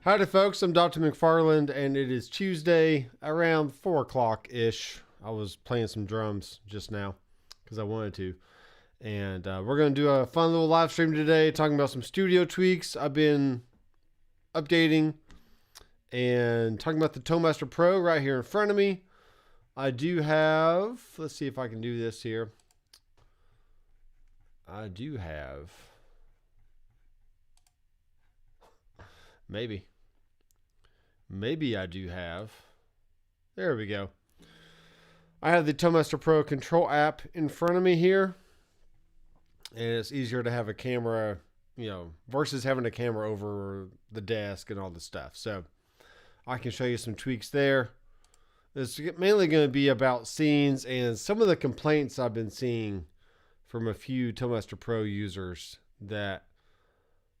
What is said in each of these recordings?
Howdy folks, I'm Doctor McFarland and it is Tuesday around 4 o'clock-ish. I was playing some drums just now because I wanted to. And we're going to do a fun little live stream today talking about some studio tweaks I've been updating and talking about the ToeMaster Pro right here in front of me. I do have, let's see if I can do this here. Maybe I do have. There we go. I have the ToeMaster Pro control app in front of me here. And it's easier to have a camera, versus having a camera over the desk and all the stuff. So I can show you some tweaks there. It's mainly going to be about scenes and some of the complaints I've been seeing from a few ToeMaster Pro users that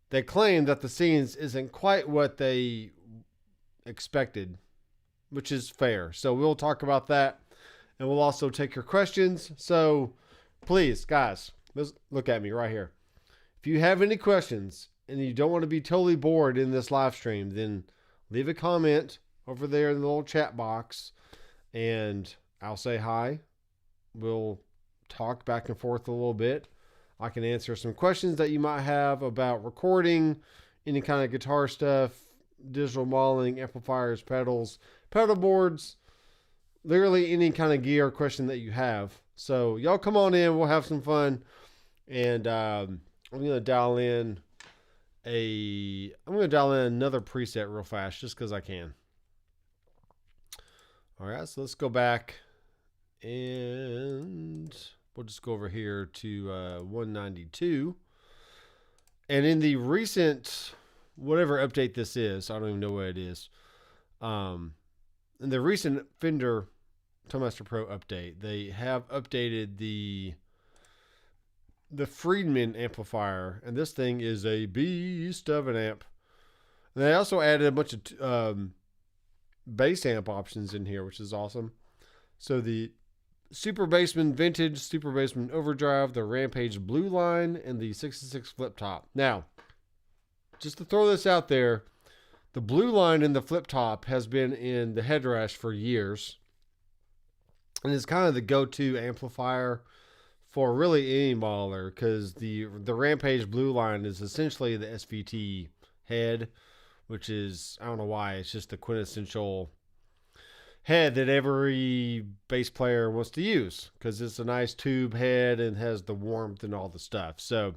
they claim that the scenes isn't quite what they expected, which is fair. So we'll talk about that, and we'll also take your questions. So please, guys, let's look at me right here. If you have any questions and you don't want to be totally bored in this live stream, then leave a comment over there in the little chat box, and I'll say hi. We'll talk back and forth a little bit. I can answer some questions that you might have about recording, any kind of guitar stuff, digital modeling, amplifiers, pedals, pedal boards, literally any kind of gear question that you have. So y'all come on in, we'll have some fun. And I'm going to dial in another preset real fast just because I can. All right, so let's go back and we'll just go over here to 192. And in the recent, whatever update this is, I don't even know what it is. In the recent Fender ToeMaster Pro update, they have updated the Friedman amplifier, and this thing is a beast of an amp. And they also added a bunch of bass amp options in here, which is awesome. So the Super Bassman Vintage, Super Bassman Overdrive, the Rampage Blue Line, and the 66 Flip Top. Now, just to throw this out there, the Blue Line and the Flip Top has been in the headrest for years. And it's kind of the go-to amplifier for really any modeler, because the Rampage Blue Line is essentially the SVT head, which is, I don't know why, it's just the quintessential head that every bass player wants to use, because it's a nice tube head and has the warmth and all the stuff. So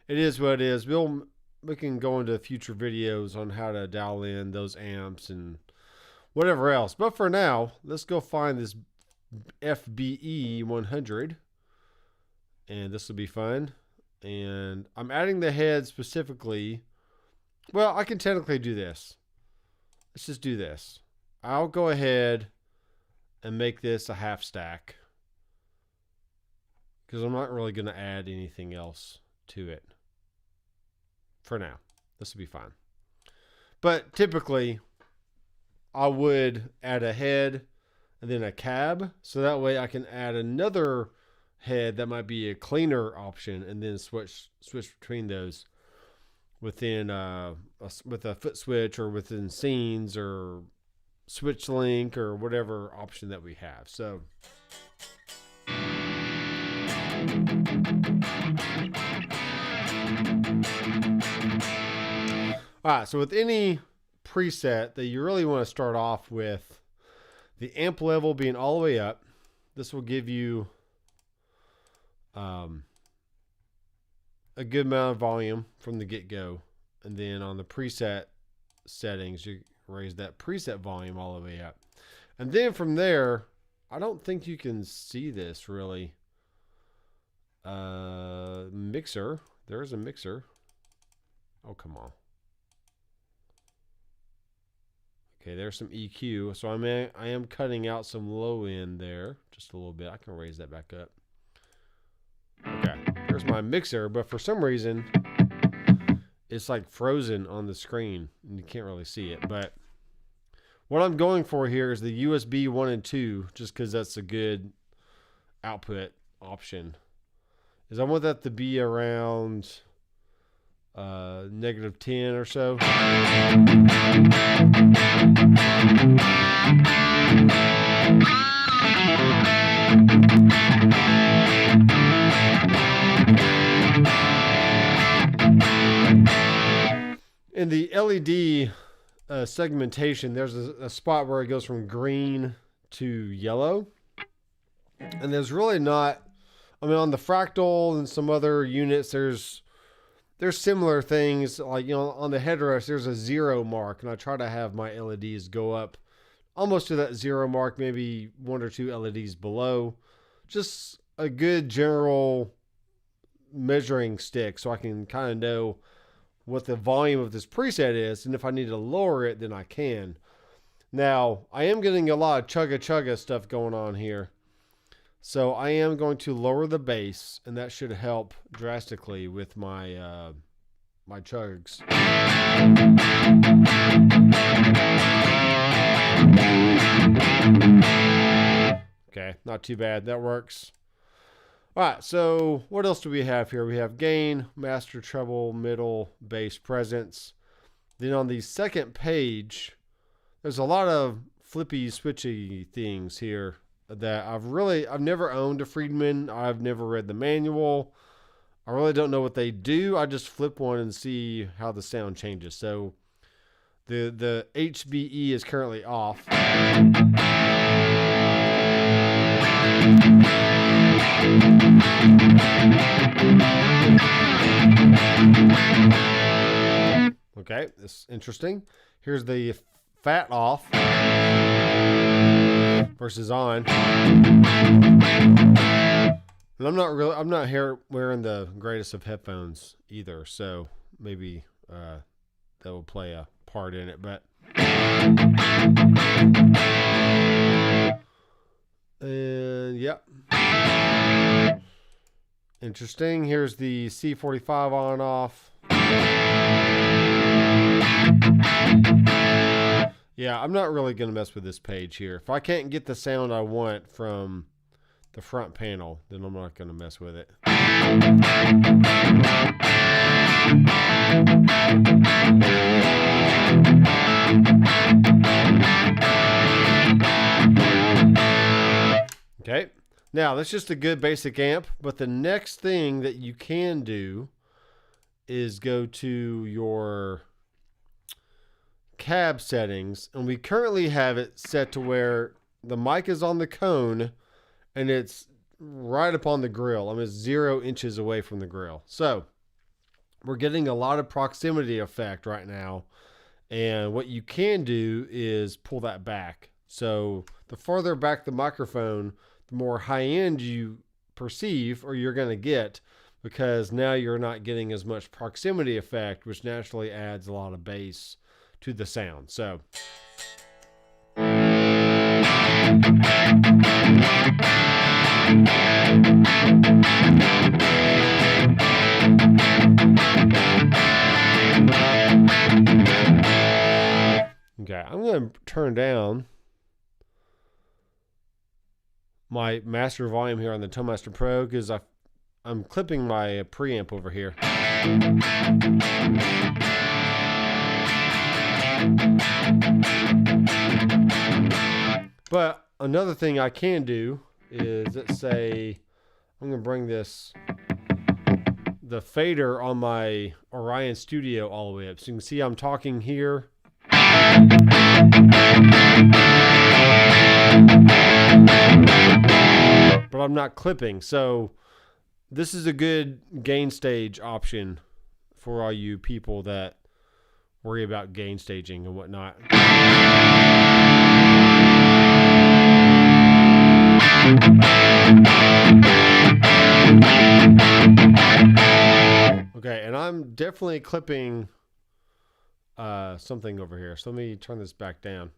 it is what it is. We can go into future videos on how to dial in those amps and whatever else. But for now, let's go find this FBE 100. And this will be fun. And I'm adding the head specifically. Well, I can technically do this. Let's just do this. I'll go ahead and make this a half stack, because I'm not really going to add anything else to it for now. This will be fine. But typically, I would add a head and then a cab, so that way I can add another head that might be a cleaner option, and then switch between those within with a foot switch, or within scenes, or switch link, or whatever option that we have. So all right, so with any preset that you really want to start off with the amp level being all the way up, this will give you a good amount of volume from the get-go. And then on the preset settings, you raise that preset volume all the way up. And then from there, I don't think you can see this really. Mixer. There's a mixer. Oh, come on. Okay, there's some EQ. So I am cutting out some low end there just a little bit. I can raise that back up. Okay, there's my mixer, but for some reason it's like frozen on the screen and you can't really see it. But what I'm going for here is the USB 1 and 2, just because that's a good output option. Is I want that to be around -10 or so. In the LED segmentation, there's a spot where it goes from green to yellow. And there's really not, I mean, on the Fractal and some other units, there's similar things. Like, you know, on the headrest, there's a 0 mark. And I try to have my LEDs go up almost to that 0 mark, maybe 1 or 2 LEDs below. Just a good general measuring stick so I can kind of know what the volume of this preset is, and if I need to lower it, then I can. Now, I am getting a lot of chugga stuff going on here, so I am going to lower the bass, and that should help drastically with my my chugs. Okay, not too bad. That works. All right, so what else do we have here? We have gain, master, treble, middle, bass, presence. Then on the second page, there's a lot of flippy, switchy things here that I've never owned a Friedman. I've never read the manual. I really don't know what they do. I just flip one and see how the sound changes. So the HBE is currently off. Okay, this is interesting. Here's the fat off versus on. And I'm not here wearing the greatest of headphones either, so maybe that will play a part in it, but yep. Interesting. Here's the C45 on off. Yeah, I'm not really going to mess with this page here. If I can't get the sound I want from the front panel, then I'm not going to mess with it. Okay, now that's just a good basic amp, but the next thing that you can do is go to your cab settings, and we currently have it set to where the mic is on the cone and it's right upon the grill. I mean, it's 0 inches away from the grill. So we're getting a lot of proximity effect right now. And what you can do is pull that back. So the farther back the microphone, the more high end you perceive or you're going to get, because now you're not getting as much proximity effect, which naturally adds a lot of bass to the sound. So okay, I'm going to turn down my master volume here on the ToneMaster Pro because I'm clipping my preamp over here. But another thing I can do is, let's say, I'm going to bring the fader on my Orion Studio all the way up. So you can see I'm talking here. But I'm not clipping. So this is a good gain stage option for all you people that worry about gain staging and whatnot. Okay, and I'm definitely clipping something over here. So let me turn this back down.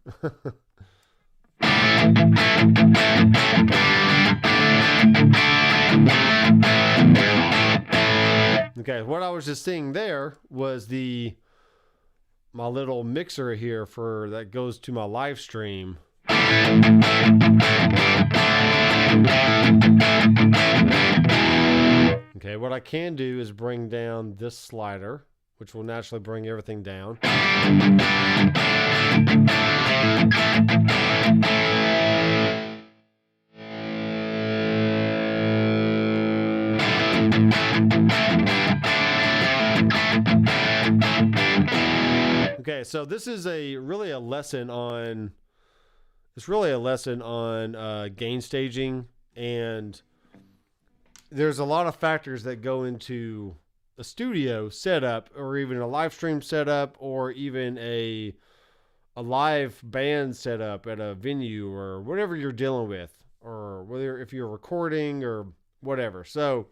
Okay, what I was just seeing there was my little mixer here that goes to my live stream. Okay, what I can do is bring down this slider which will naturally bring everything down. Okay, so this is really a lesson on gain staging, and there's a lot of factors that go into a studio setup, or even a live stream setup, or even a live band setup at a venue, or whatever you're dealing with, or whether if you're recording or whatever. So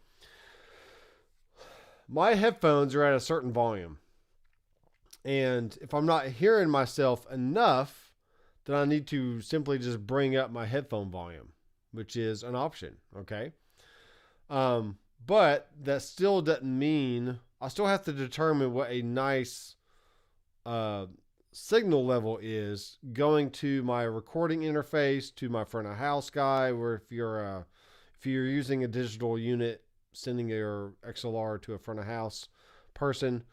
my headphones are at a certain volume, and if I'm not hearing myself enough, then I need to simply just bring up my headphone volume, which is an option. Okay. But that still doesn't mean I still have to determine what a nice signal level is going to my recording interface, to my front of house guy, where if you're using a digital unit, sending your XLR to a front of house person,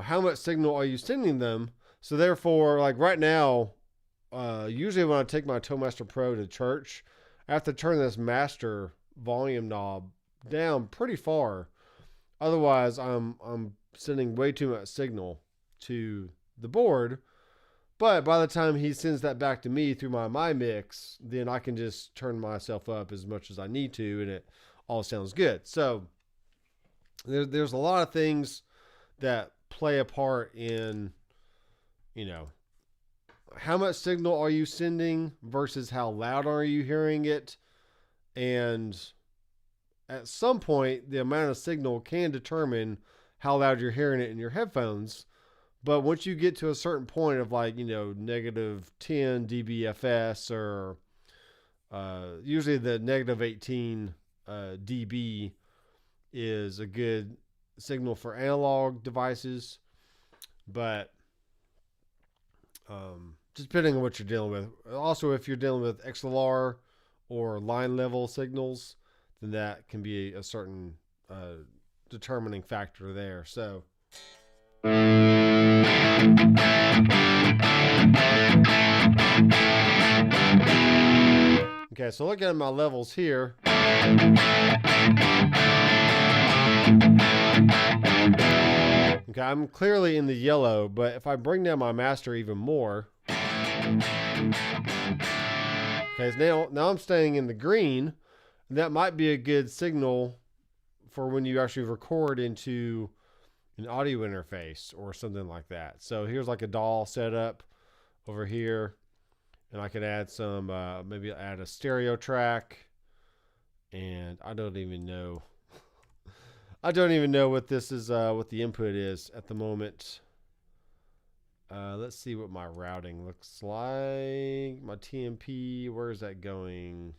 how much signal are you sending them? So therefore, like right now, usually when I take my ToeMaster Pro to church, I have to turn this master volume knob down pretty far. Otherwise, I'm sending way too much signal to the board. But by the time he sends that back to me through my mix, then I can just turn myself up as much as I need to, and it all sounds good. So there's a lot of things that play a part in, how much signal are you sending versus how loud are you hearing it. And at some point, the amount of signal can determine how loud you're hearing it in your headphones. But once you get to a certain point of negative 10 dBFS, or usually the negative 18 dB is a good signal for analog devices. But just depending on what you're dealing with. Also, if you're dealing with XLR or line level signals, then that can be a certain determining factor there. So okay, so looking at my levels here, okay, I'm clearly in the yellow, but if I bring down my master even more, okay, so now I'm staying in the green, and that might be a good signal for when you actually record into an audio interface or something like that. So here's like a DAW setup over here, and I could add some, maybe add a stereo track, and I don't even know what this is, what the input is at the moment. Let's see what my routing looks like. My TMP, where is that going?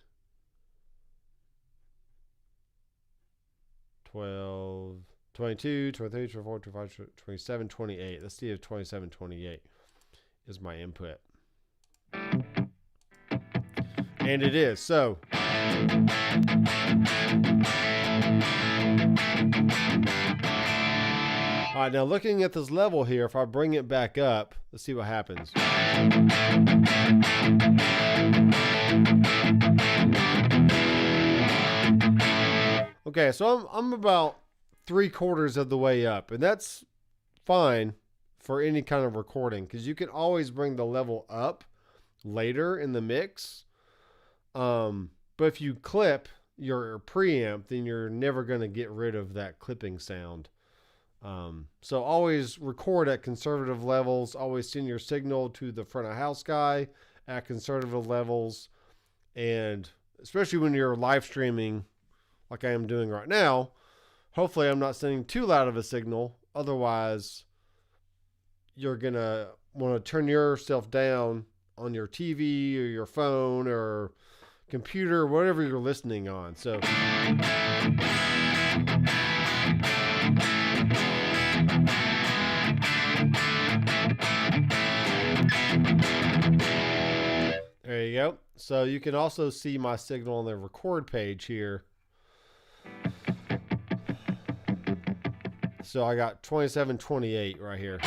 12, 22, 23, 24, 25, 27, 28. Let's see if 27, 28 is my input. And it is. So all right, now looking at this level here, if I bring it back up, let's see what happens. Okay, so I'm about 3/4 of the way up, and that's fine for any kind of recording, because you can always bring the level up later in the mix. But if you clip your preamp, then you're never going to get rid of that clipping sound. So always record at conservative levels. Always send your signal to the front of house guy at conservative levels. And especially when you're live streaming like I am doing right now, hopefully I'm not sending too loud of a signal. Otherwise, you're going to want to turn yourself down on your TV or your phone or computer, whatever you're listening on. So there you go. So you can also see my signal on the record page here. This So I got 2728 right here.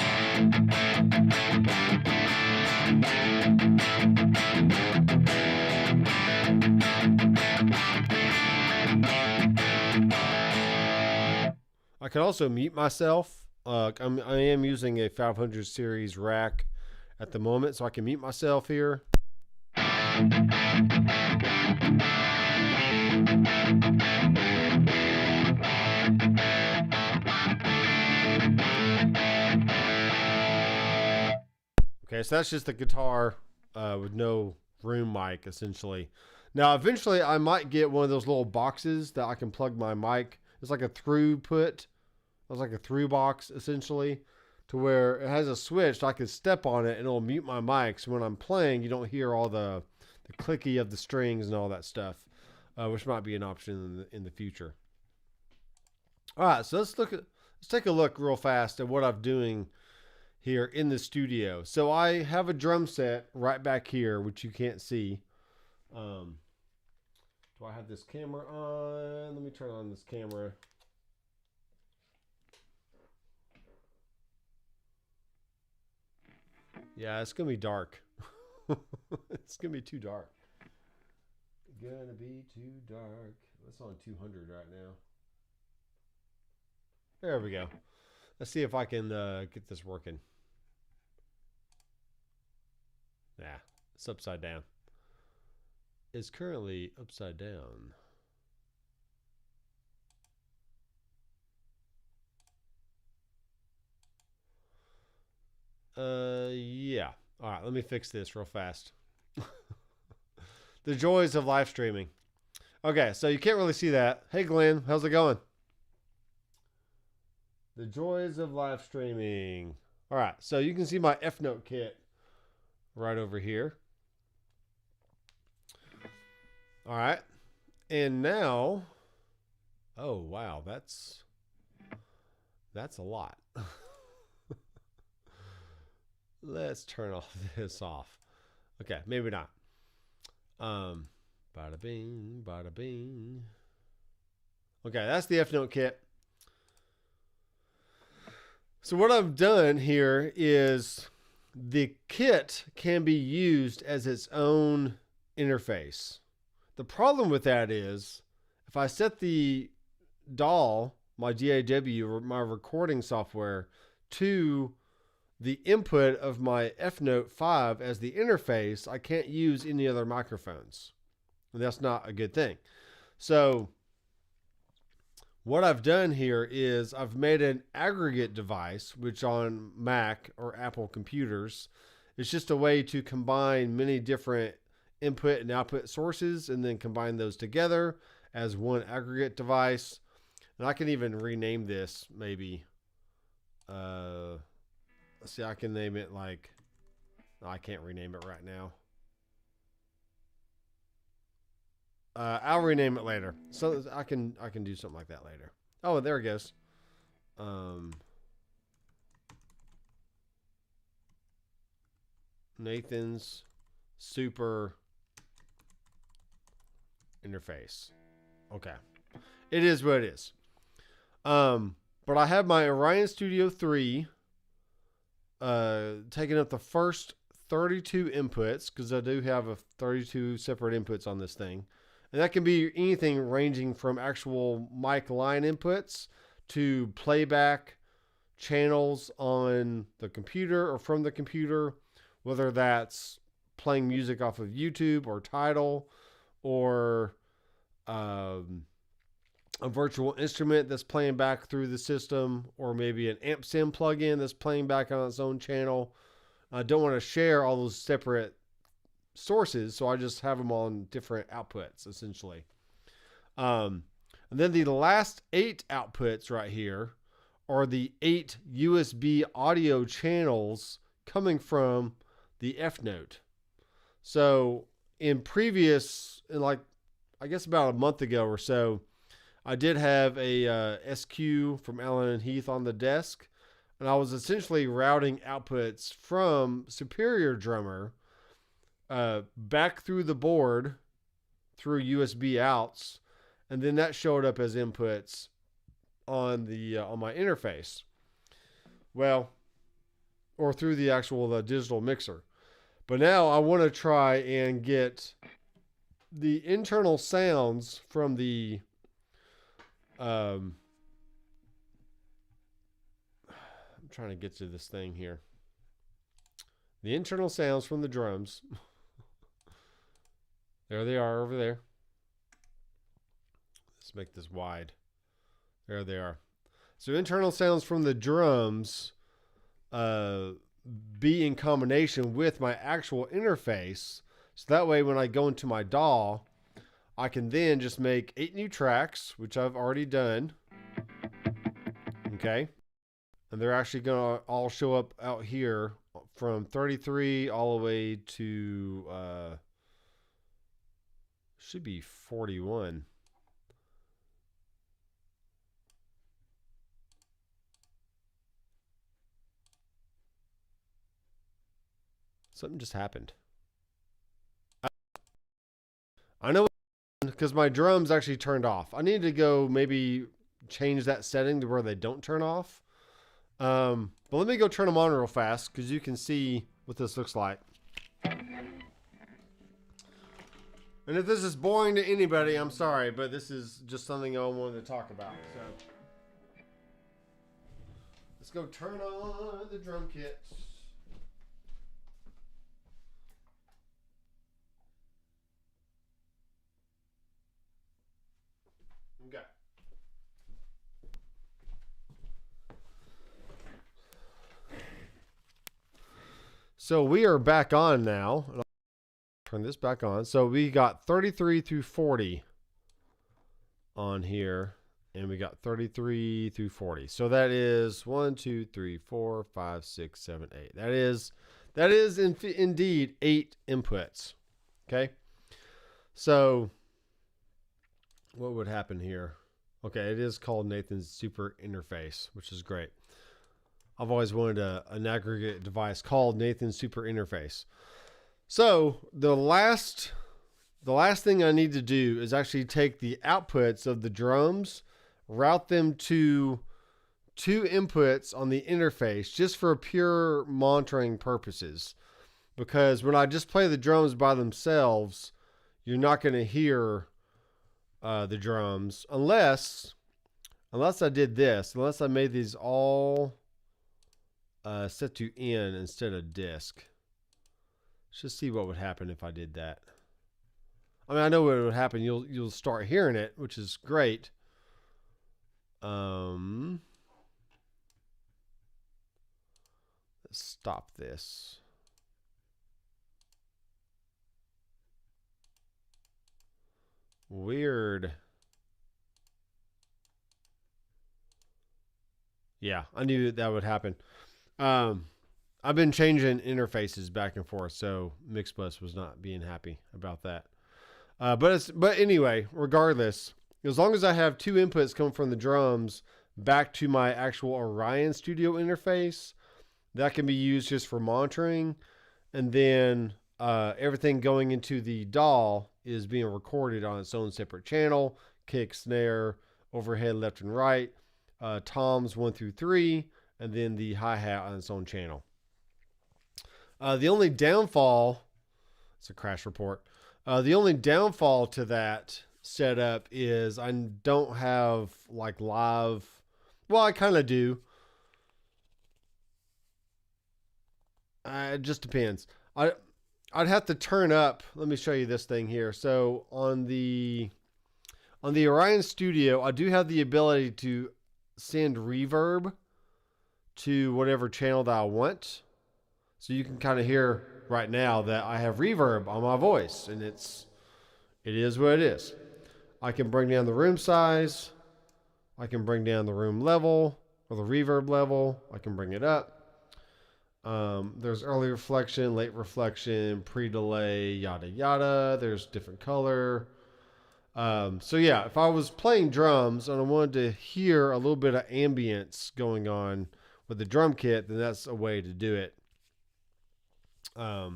I can also mute myself. I am using a 500 series rack at the moment, so I can mute myself here. Okay, so that's just the guitar with no room mic, essentially. Now, eventually, I might get one of those little boxes that I can plug my mic. It's like a through-put. It's like a through box, essentially, to where it has a switch. So I can step on it, and it'll mute my mic. So when I'm playing, you don't hear all the clicky of the strings and all that stuff, which might be an option in the future. All right, so let's take a look real fast at what I'm doing here in the studio. So I have a drum set right back here, which you can't see. Do I have this camera on? Let me turn on this camera. Yeah, it's gonna be dark. It's gonna be too dark. Gonna be too dark. That's on 200 right now. There we go. Let's see if I can get this working. Nah, it's upside down. It's currently upside down. Yeah. All right, let me fix this real fast. The joys of live streaming. Okay, so you can't really see that. Hey, Glenn, how's it going? The joys of live streaming. All right, so you can see my F-Note kit right over here. All right, and now, oh wow, that's a lot. Let's turn all this off. Okay, maybe not. Bada bing, bada bing. Okay, that's the F-Note kit. So what I've done here is the kit can be used as its own interface. The problem with that is if I set the DAW, my DAW, or my recording software, to the input of my F-Note 5 as the interface, I can't use any other microphones. And that's not a good thing. So what I've done here is I've made an aggregate device, which on Mac or Apple computers is just a way to combine many different input and output sources and then combine those together as one aggregate device. And I can even rename this maybe. Let's see, I can name it like, no, I can't rename it right now. I'll rename it later. So I can do something like that later. Oh, there it goes. Nathan's super interface. Okay. It is what it is. But I have my Orion Studio 3 taking up the first 32 inputs, because I do have 32 separate inputs on this thing. And that can be anything ranging from actual mic line inputs to playback channels on the computer or from the computer, whether that's playing music off of YouTube or Tidal, or a virtual instrument that's playing back through the system, or maybe an amp sim plugin that's playing back on its own channel. I don't want to share all those separate sources, so I just have them on different outputs, essentially. And then the last 8 outputs right here are the 8 USB audio channels coming from the F-Note. So in previous, like I guess about a month ago or so, I did have a SQ from Allen and Heath on the desk, and I was essentially routing outputs from Superior Drummer back through the board through USB outs, and then that showed up as inputs on the on my interface. Well, or through the actual digital mixer. But now I want to try and get the internal sounds from the I'm trying to get to this thing here. The internal sounds from the drums. There they are over there. Let's make this wide. There they are. So internal sounds from the drums be in combination with my actual interface. So that way when I go into my DAW, I can then just make 8 new tracks, which I've already done. Okay. And they're actually going to all show up out here from 33 all the way to, should be 41. Something just happened. I know because my drums actually turned off. I need to go maybe change that setting to where they don't turn off. But let me go turn them on real fast because you can see what this looks like. And if this is boring to anybody, I'm sorry, but this is just something I wanted to talk about. So let's go turn on the drum kit. Okay. So we are back on now. I'll turn this back on. So we got 33 through 40 on here. And we got 33 through 40. So that is 1, 2, 3, 4, 5, 6, 7, 8. That is indeed 8 inputs. Okay. So what would happen here? Okay, it is called Nathan's Super Interface, which is great. I've always wanted an aggregate device called Nathan's Super Interface. So the last thing I need to do is actually take the outputs of the drums, route them to 2 inputs on the interface just for pure monitoring purposes. Because when I just play the drums by themselves, you're not going to hear the drums unless I did this, unless I made these all set to in instead of disk. Let's just see what would happen if I did that. I mean, I know what would happen. You'll start hearing it, which is great. Let's stop this. Weird. Yeah, I knew that would happen. I've been changing interfaces back and forth, so Mixbus was not being happy about that. But anyway, regardless, as long as I have 2 inputs come from the drums back to my actual Orion Studio interface, that can be used just for monitoring, and then everything going into the DAW is being recorded on its own separate channel: kick, snare, overhead, left and right, toms 1 through 3, and then the hi-hat on its own channel. The only downfall, it's a crash report. The only downfall to that setup is I don't have like live. Well, I kind of do. It just depends. I'd have to turn up. Let me show you this thing here. So on the Orion Studio, I do have the ability to send reverb to whatever channel that I want. So you can kind of hear right now that I have reverb on my voice, and it is what it is. I can bring down the room size. I can bring down the room level or the reverb level. I can bring it up. There's early reflection, late reflection, pre-delay, yada yada. There's different color. So yeah, if I was playing drums and I wanted to hear a little bit of ambience going on with the drum kit, then that's a way to do it. So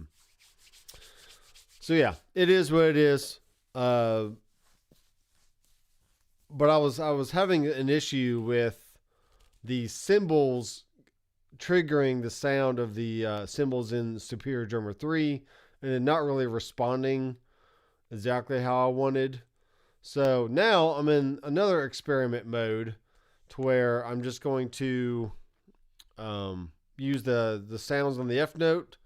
yeah, it is what it is. But I was having an issue with the cymbals triggering the sound of the cymbals in Superior Drummer 3 and then not really responding exactly how I wanted. So now I'm in another experiment mode to where I'm just going to use the sounds on the F note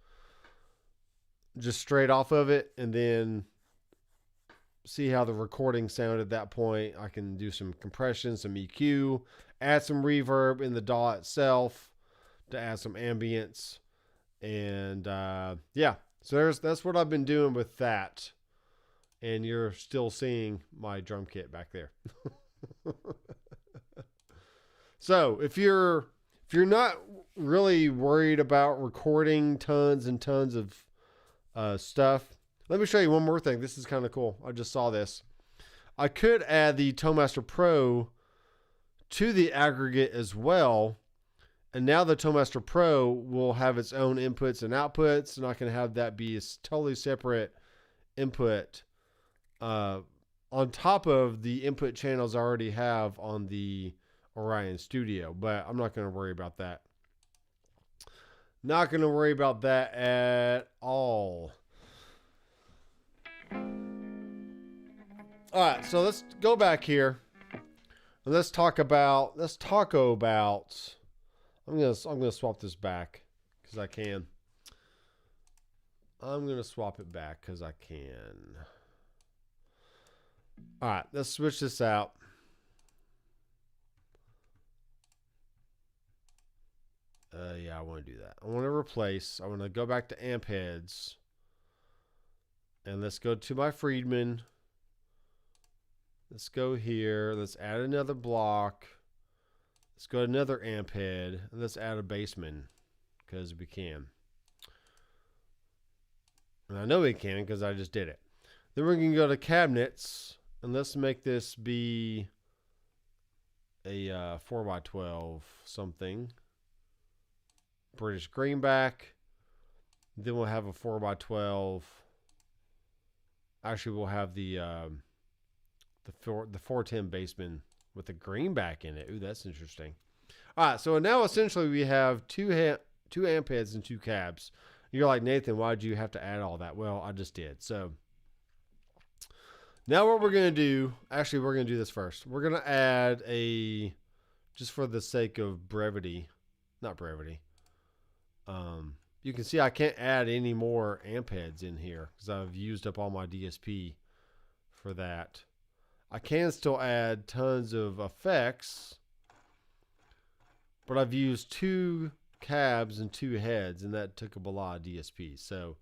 just straight off of it and then see how the recording sounded at that point. I can do some compression, some EQ, add some reverb in the DAW itself to add some ambience. And yeah, so that's what I've been doing with that. And you're still seeing my drum kit back there. So if you're not really worried about recording tons and tons of stuff, let me show you one more thing. This is kind of cool. I just saw this. I could add the ToneMaster Pro to the aggregate as well. And now the ToneMaster Pro will have its own inputs and outputs. And I can have that be a totally separate input on top of the input channels I already have on the Orion Studio. But I'm not going to worry about that. Not going to worry about that at all. All right, so let's go back here and let's talk about Tac-O-Bout. I'm gonna swap this back because I can. I'm gonna swap it back because I can. All right, let's switch this out. Yeah, I want to do that. I want to replace. I want to go back to amp heads, and let's go to my Friedman. Let's go here. Let's add another block. Let's go to another amp head. And let's add a bassman because we can. And I know we can because I just did it. Then we're going to go to cabinets. And let's make this be a 4x12 something. British greenback. Then we'll have a 4x12. Actually, we'll have the 410 bassman with a greenback in it. Ooh, that's interesting. All right, so now essentially we have two amp heads and two cabs. You're like, Nathan, why did you have to add all that? Well, I just did. So now what we're going to do, actually we're going to do this first. We're going to add just for the sake of brevity, not brevity. You can see I can't add any more amp heads in here because I've used up all my DSP for that. I can still add tons of effects, but I've used 2 cabs and 2 heads, and that took up a lot of DSP. So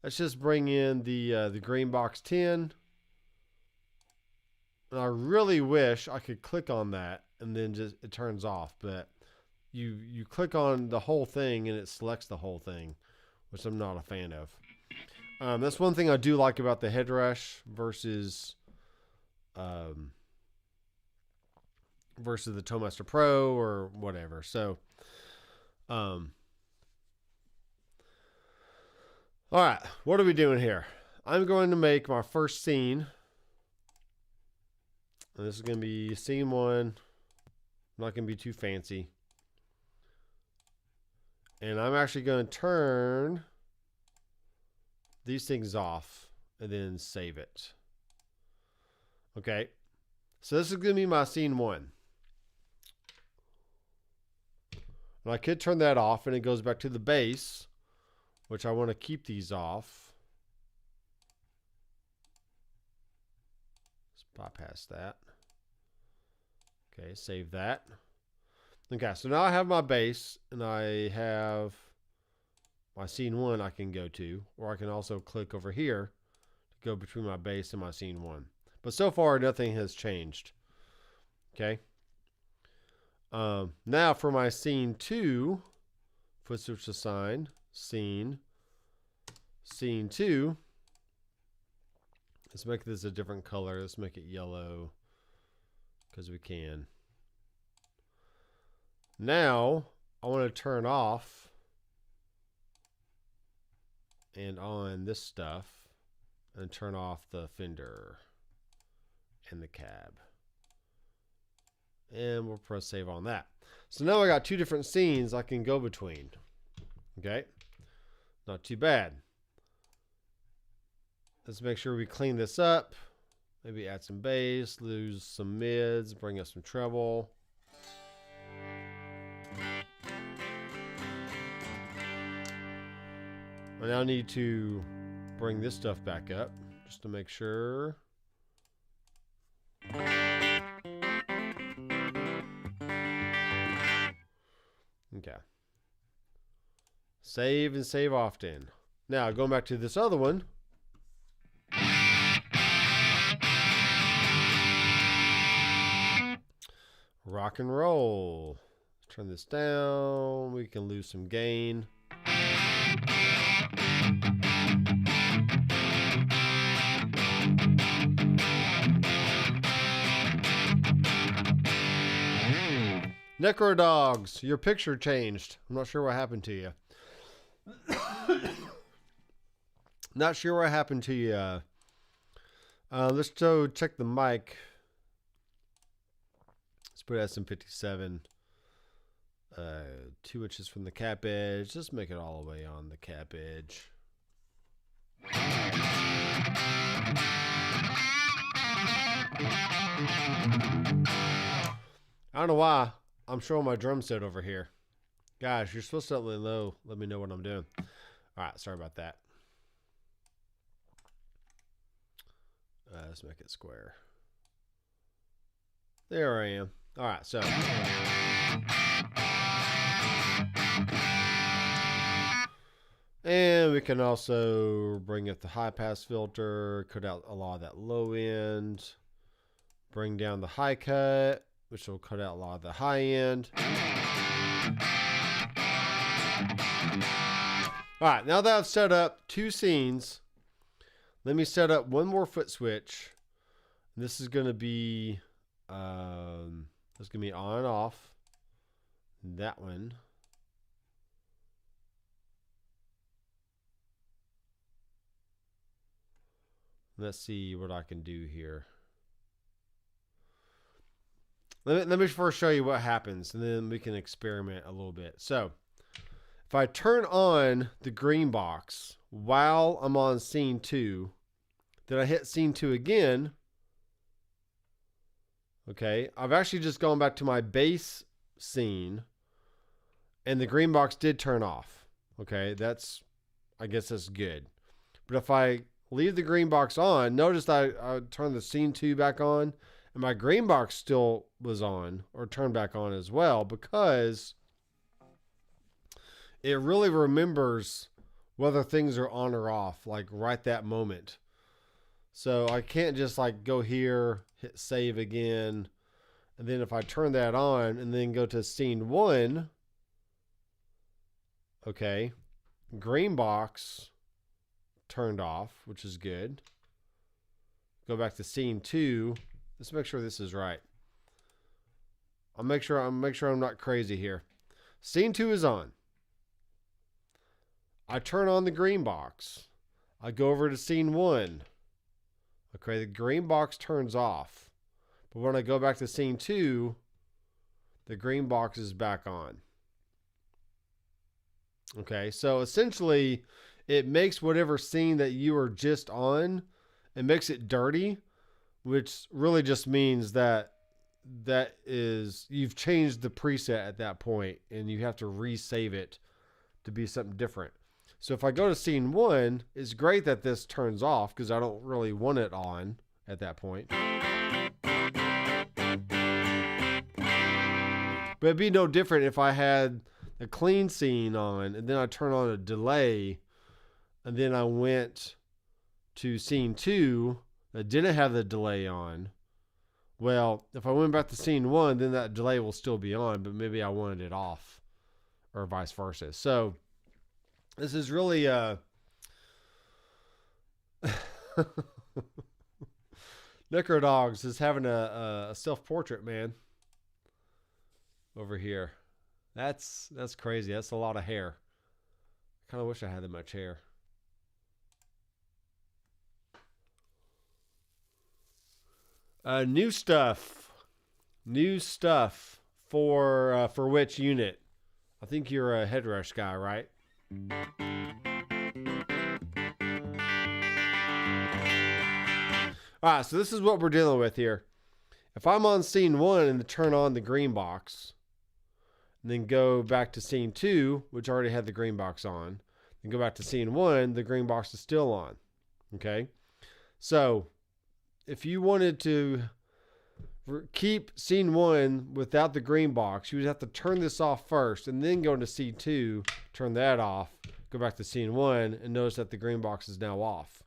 let's just bring in the Green Box 10. And I really wish I could click on that and then just it turns off, but you click on the whole thing and it selects the whole thing, which I'm not a fan of. That's one thing I do like about the Headrush versus the ToneMaster Pro or whatever. So, all right, what are we doing here? I'm going to make my first scene. And this is going to be scene 1. I'm not going to be too fancy. And I'm actually going to turn these things off and then save it. Okay. So this is going to be my scene 1. And I could turn that off and it goes back to the bass, which I want to keep these off. Let's bypass that. Okay, save that. Okay, so now I have my bass and I have my scene 1 I can go to, or I can also click over here to go between my bass and my scene 1. But so far, nothing has changed. Okay. Now for my scene 2, foot switch assign, scene 2. Let's make this a different color. Let's make it yellow because we can. Now I want to turn off and on this stuff and turn off the fender and the cab. And we'll press save on that. So now I got two different scenes I can go between. Okay. Not too bad. Let's make sure we clean this up. Maybe add some bass, lose some mids, bring up some treble. I now need to bring this stuff back up just to make sure. Okay. Save and save often. Now, going back to this other one. Rock and roll. Let's turn this down. We can lose some gain. Necro Dogs, your picture changed. I'm not sure what happened to you. Not sure what happened to you. Let's go check the mic. Let's put SM57. 2 inches from the cap edge. Just make it all the way on the cap edge. I don't know why I'm showing my drum set over here. Guys, you're supposed to let me know what I'm doing. All right, sorry about that. Let's make it square. There I am. All right, so. And we can also bring up the high pass filter, cut out a lot of that low end, bring down the high cut, which will cut out a lot of the high end. All right, now that I've set up 2 scenes, let me set up one more foot switch. This is going to be on and off. That one. Let's see what I can do here. Let me first show you what happens, and then we can experiment a little bit. So, if I turn on the green box while I'm on scene 2, then I hit scene 2 again. Okay, I've actually just gone back to my base scene, and the green box did turn off. Okay, I guess that's good. But if I leave the green box on, notice that I turn the scene 2 back on, and my green box still was on, or turned back on as well, because it really remembers whether things are on or off, like right that moment. So I can't just like go here, hit save again, and then if I turn that on and then go to scene 1, okay, green box turned off, which is good. Go back to scene 2. Let's make sure this is right. I'll make sure I'm not crazy here. Scene 2 is on. I turn on the green box. I go over to scene 1. Okay, the green box turns off. But when I go back to scene 2, the green box is back on. Okay, so essentially it makes whatever scene that you were just on, it makes it dirty, which really just means that you've changed the preset at that point and you have to resave it to be something different. So if I go to scene 1, it's great that this turns off because I don't really want it on at that point. But it'd be no different if I had a clean scene on and then I turn on a delay and then I went to scene 2 that didn't have the delay on. Well, if I went back to scene 1, then that delay will still be on, but maybe I wanted it off or vice versa. So this is really Necro Dogs is having a self-portrait, man, over here. That's crazy. That's a lot of hair. I kind of wish I had that much hair. New stuff. New stuff for which unit? I think you're a headrush guy, right? All right, so this is what we're dealing with here. If I'm on scene 1 and turn on the green box, and then go back to scene 2, which already had the green box on, then go back to scene 1, the green box is still on. Okay? So, if you wanted to keep scene 1 without the green box, you would have to turn this off first and then go into scene 2, turn that off, go back to scene 1, and notice that the green box is now off.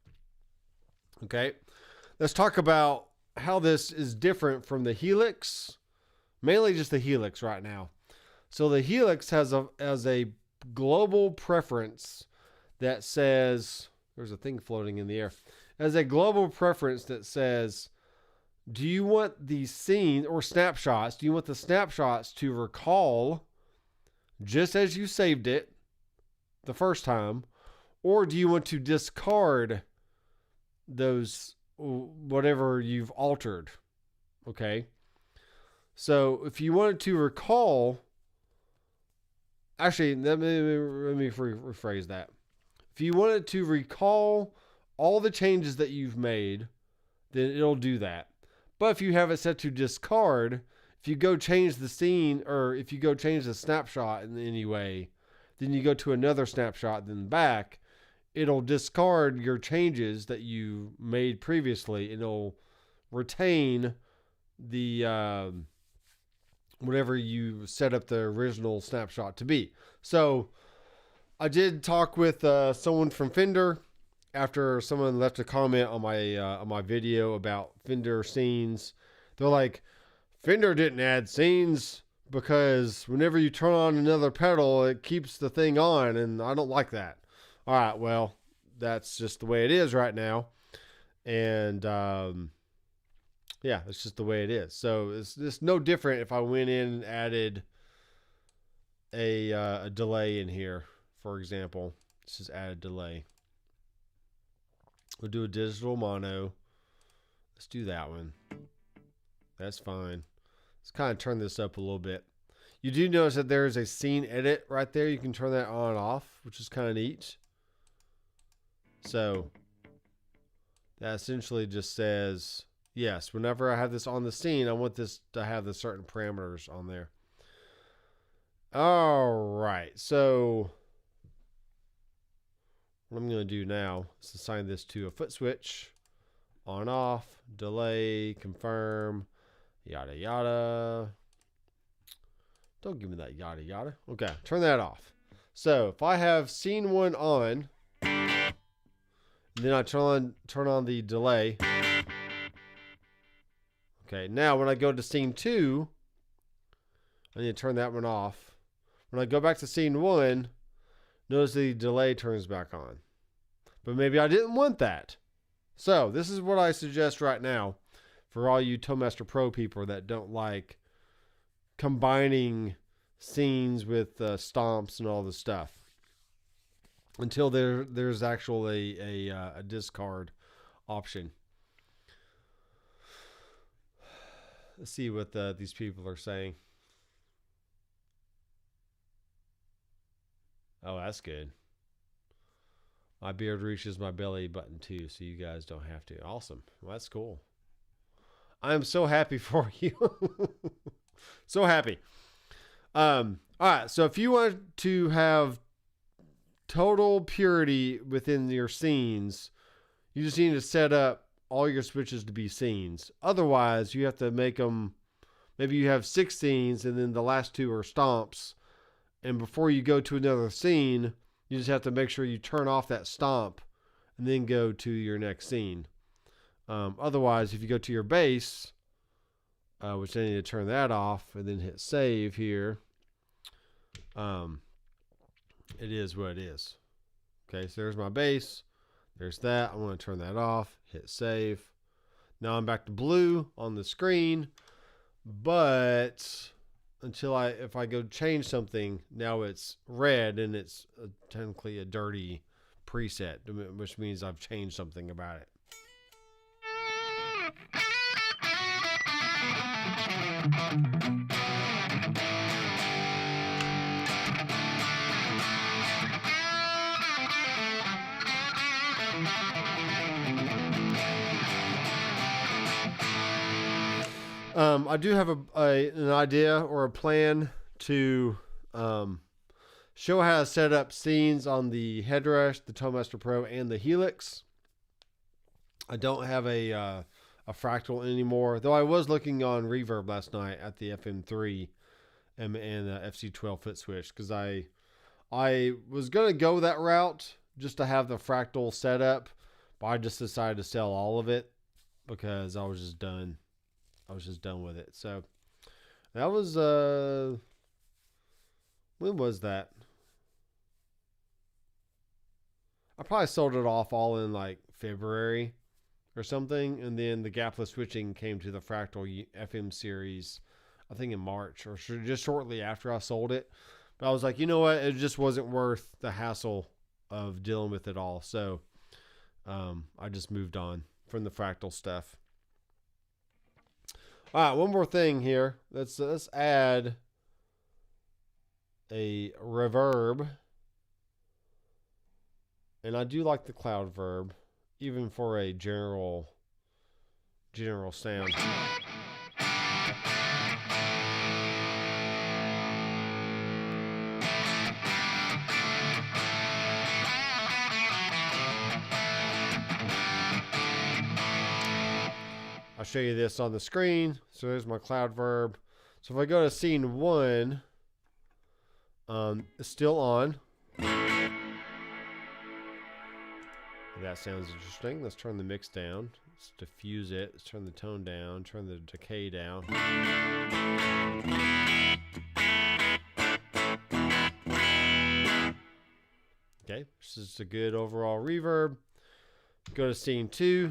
Okay? Let's talk about how this is different from the Helix, mainly just the Helix right now. So the Helix has a global preference that says, there's a thing floating in the air, as a global preference that says, do you want the scene or snapshots, do you want the snapshots to recall just as you saved it the first time, or do you want to discard those, whatever you've altered? Okay. So if you wanted to recall, actually, let me rephrase that. If you wanted to recall all the changes that you've made, then it'll do that. But if you have it set to discard, if you go change the scene, or if you go change the snapshot in any way, then you go to another snapshot, then back, it'll discard your changes that you made previously, and it'll retain the whatever you set up the original snapshot to be. So I did talk with someone from Fender after someone left a comment on my video about Fender scenes. They're like, Fender didn't add scenes because whenever you turn on another pedal, it keeps the thing on, and I don't like that. All right, well, that's just the way it is right now. And yeah, it's just the way it is. So it's no different if I went in and added a delay in here, for example. Let's just add a delay. We'll do a digital mono. Let's do that one. That's fine. Let's kind of turn this up a little bit. You do notice that there's a scene edit right there. You can turn that on and off, which is kind of neat. So that essentially just says, yes, whenever I have this on the scene, I want this to have the certain parameters on there. All right. So what I'm going to do now is assign this to a foot switch. On, off, delay, confirm, yada, yada. Don't give me that yada, yada. Okay, turn that off. So if I have scene 1 on, then I turn on the delay. Okay, now when I go to scene 2, I need to turn that one off. When I go back to scene 1, notice the delay turns back on. But maybe I didn't want that. So this is what I suggest right now for all you ToeMaster Pro people that don't like combining scenes with stomps and all the stuff. Until there's actually a discard option. Let's see what these people are saying. Oh, that's good. My beard reaches my belly button too, so you guys don't have to. Awesome. Well, that's cool. I am so happy for you. So happy. All right. So if you want to have total purity within your scenes, you just need to set up all your switches to be scenes. Otherwise, you have to make them, maybe you have 6 scenes and then the last 2 are stomps. And before you go to another scene, you just have to make sure you turn off that stomp and then go to your next scene. Otherwise, if you go to your bass, which I need to turn that off and then hit save here, it is what it is. Okay, so there's my bass. There's that. I want to turn that off. Hit save. Now I'm back to blue on the screen, but if I go change something, now it's red and it's technically a dirty preset, which means I've changed something about it. I do have an idea or a plan to show how to set up scenes on the headrest, the Toastmaster Pro, and the Helix. I don't have a fractal anymore, though I was looking on Reverb last night at the FM3 and FC12 foot switch, because I was going to go that route just to have the fractal set up, but I just decided to sell all of it because I was just done. I was just done with it. So that was when was that? I probably sold it off all in like February or something, and then the gapless switching came to the Fractal FM series, I think in March or just shortly after I sold it. But I was like, you know what? It just wasn't worth the hassle of dealing with it all. So I just moved on from the Fractal stuff. All right, one more thing here. Let's add a reverb. And I do like the cloud verb, even for a general sound. I'll show you this on the screen. So there's my cloud verb. So if I go to scene 1, it's still on. That sounds interesting. Let's turn the mix down. Let's diffuse it. Let's turn the tone down. Turn the decay down. Okay, this is a good overall reverb. Go to scene 2.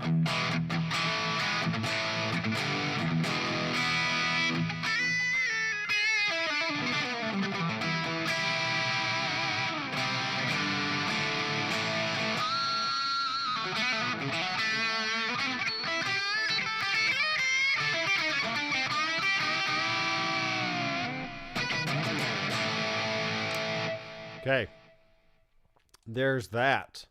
Okay, there's that.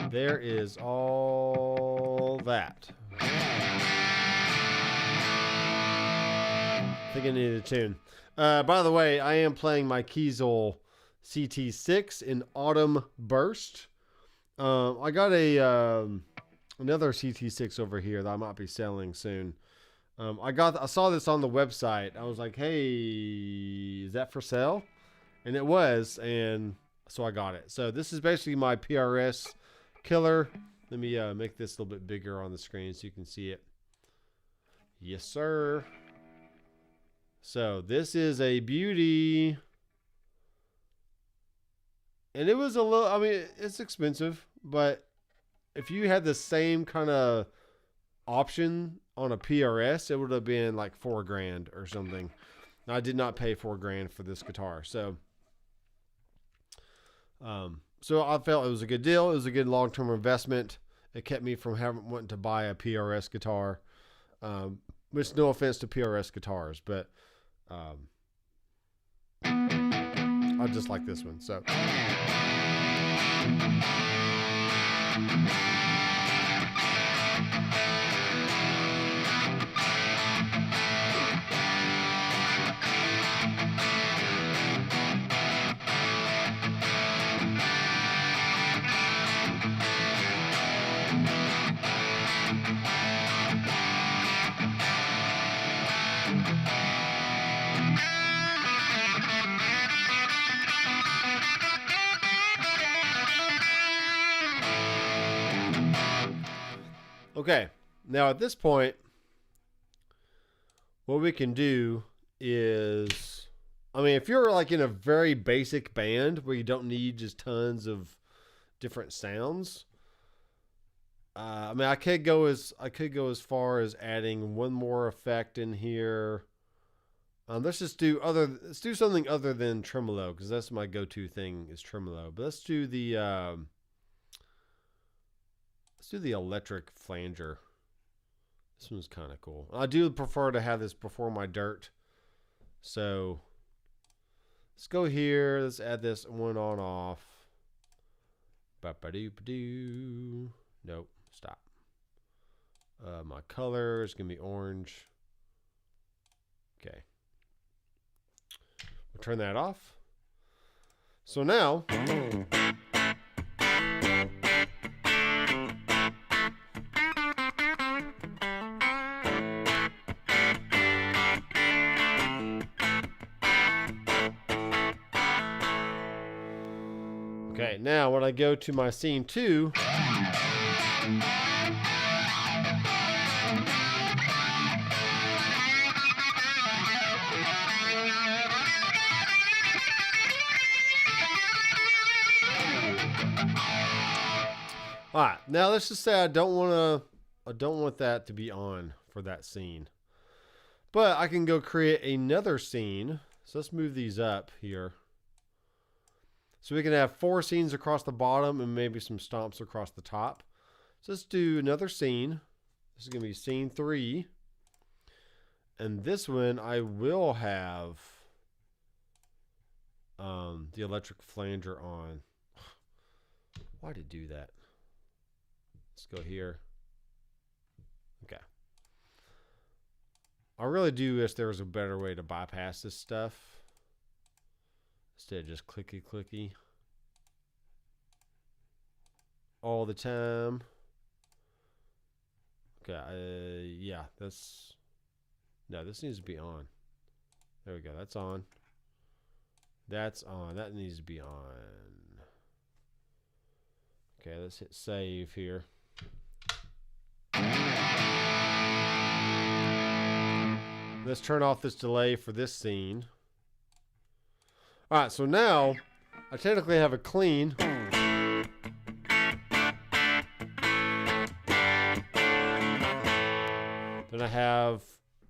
There is all that. I think I need a tune. By the way, I am playing my Kiesel CT6 in Autumn Burst. I got another CT6 over here that I might be selling soon. I saw this on the website. I was like, hey, is that for sale? And it was, and so I got it. So this is basically my PRS killer. Let me make this a little bit bigger on the screen so you can see it. Yes, sir. So this is a beauty. And it was a little, I mean, it's expensive, but if you had the same kind of option on a PRS, it would have been like $4,000 or something. I did not pay $4,000 for this guitar. So I felt it was a good deal. It was a good long-term investment. It kept me from wanting to buy a PRS guitar. Which, no offense to PRS guitars, but I just like this one. So. Okay, now at this point, what we can do is, I mean, if you're like in a very basic band where you don't need just tons of different sounds, I mean, I could go as far as adding one more effect in here. Let's do something other than tremolo, because that's my go-to thing is tremolo. But let's do the electric flanger. This one's kind of cool. I do prefer to have this before my dirt. So let's go here. Let's add this one on off. Ba-ba-doo-ba-doo. Nope. Stop. My color is going to be orange. Okay. We'll turn that off. So now... Okay, now when I go to my scene 2, all right, now let's just say I don't want that to be on for that scene. But I can go create another scene. So let's move these up here. So we can have 4 scenes across the bottom and maybe some stomps across the top. So let's do another scene. This is going to be scene 3. And this one I will have the electric flanger on. Why did it do that? Let's go here. Okay. I really do wish there was a better way to bypass this stuff. Instead of just clicky all the time. Okay, yeah, this needs to be on. There we go, that's on. That's on, that needs to be on. Okay, let's hit save here. Let's turn off this delay for this scene. Alright, so now I technically have a clean. Then I have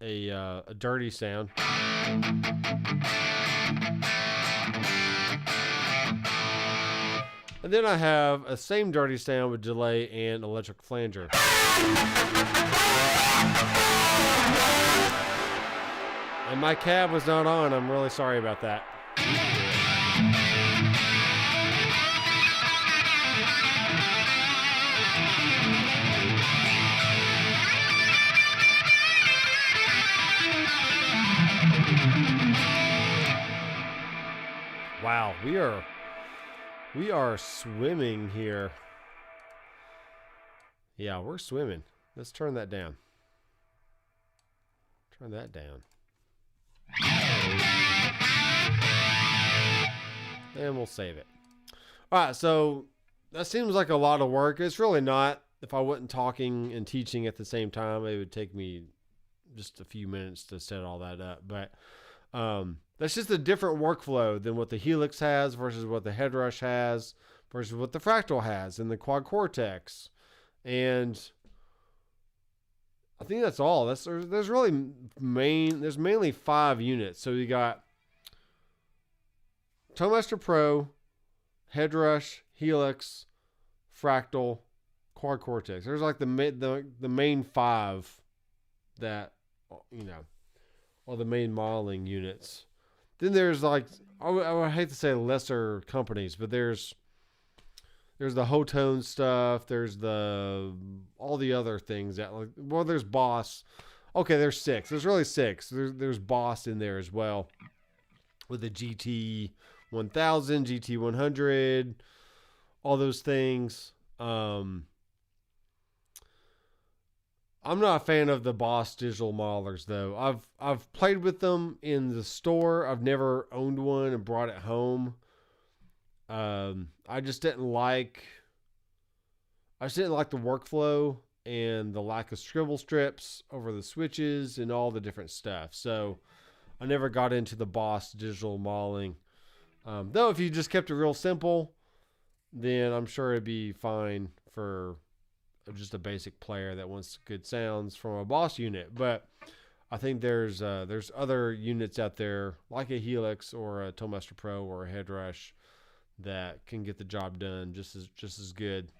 a dirty sound. And then I have a same dirty sound with delay and electric flanger. And my cab was not on. I'm really sorry about that. Wow, we are swimming here. Yeah, we're swimming. Let's turn that down. Turn that down. And we'll save it. Alright, so that seems like a lot of work. It's really not. If I wasn't talking and teaching at the same time, it would take me just a few minutes to set all that up. But that's just a different workflow than what the Helix has versus what the Headrush has versus what the Fractal has and the Quad Cortex. And I think that's all. There's mainly 5 units. So you got Toemaster Pro, Headrush, Helix, Fractal, Quad Cortex. There's like the main 5 that, you know, are the main modeling units. Then there's like, I would hate to say lesser companies, but there's the Hotone stuff. There's all the other things that, like, well, there's Boss. Okay, there's 6. There's really 6. There's Boss in there as well with the GT 1000, GT 100, all those things. I'm not a fan of the Boss digital modelers though. I've played with them in the store. I've never owned one and brought it home. I just didn't like the workflow and the lack of scribble strips over the switches and all the different stuff. So I never got into the Boss digital modeling. Though if you just kept it real simple, then I'm sure it'd be fine for just a basic player that wants good sounds from a Boss unit. But I think there's other units out there like a Helix or a Toemaster Pro or a Headrush that can get the job done just as good.